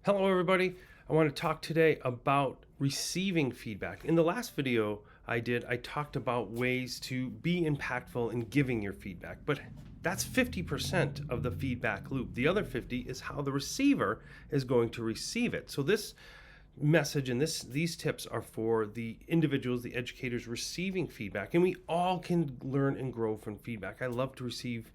Hello everybody. I want to talk today about receiving feedback. In the last video I talked about ways to be impactful in giving your feedback, but that's 50% of the feedback loop. The other 50 is how the receiver is going to receive it. So this message and these tips are for the individuals, the educators receiving feedback, and we all can learn and grow from feedback. I love to receive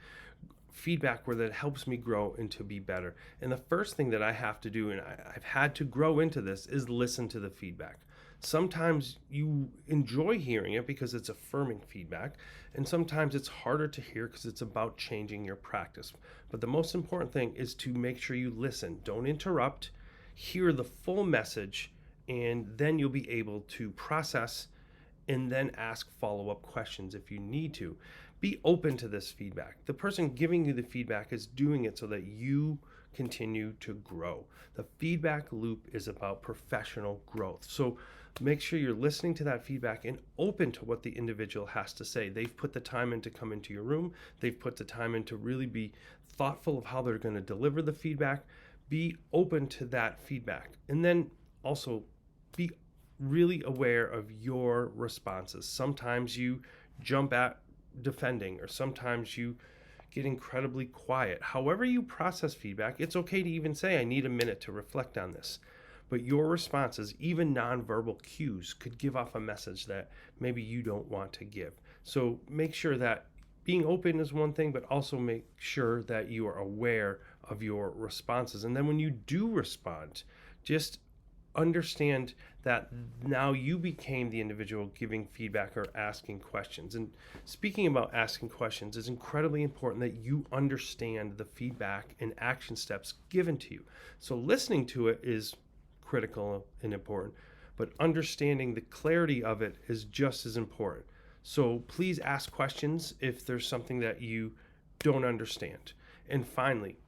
feedback where that helps me grow and to be better. And the first thing that I have to do, and I've had to grow into this, is listen to the feedback. Sometimes you enjoy hearing it because it's affirming feedback, and sometimes it's harder to hear because it's about changing your practice. But the most important thing is to make sure you listen. Don't interrupt, hear the full message, and then you'll be able to process and then ask follow-up questions if you need to. Be open to this feedback. The person giving you the feedback is doing it so that you continue to grow. The feedback loop is about professional growth. So make sure you're listening to that feedback and open to what the individual has to say. They've put the time in to come into your room. They've put the time in to really be thoughtful of how they're going to deliver the feedback. Be open to that feedback. And then also be really aware of your responses. Sometimes you jump at defending, or sometimes you get incredibly quiet. However you process feedback, it's okay to even say, I need a minute to reflect on this. But your responses, even nonverbal cues, could give off a message that maybe you don't want to give. So make sure that being open is one thing, but also make sure that you are aware of your responses. And then when you do respond, just understand that now you became the individual giving feedback or asking questions. And speaking about asking questions, it's incredibly important that you understand the feedback and action steps given to you. So listening to it is critical and important, but understanding the clarity of it is just as important. So please ask questions if there's something that you don't understand. And finally,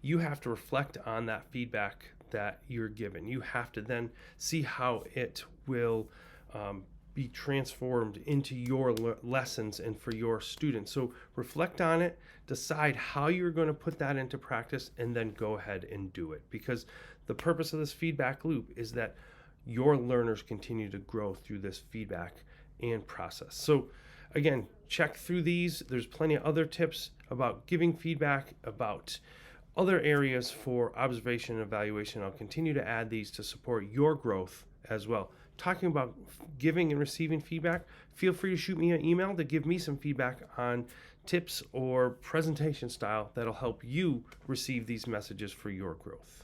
you have to reflect on that feedback that you're given. You have to then see how it will be transformed into your lessons and for your students. So reflect on it, decide how you're going to put that into practice, and then go ahead and do it. Because the purpose of this feedback loop is that your learners continue to grow through this feedback and process. So again, check through these. There's plenty of other tips about giving feedback, about other areas for observation and evaluation. I'll continue to add these to support your growth as well. Talking about giving and receiving feedback, feel free to shoot me an email to give me some feedback on tips or presentation style that'll help you receive these messages for your growth.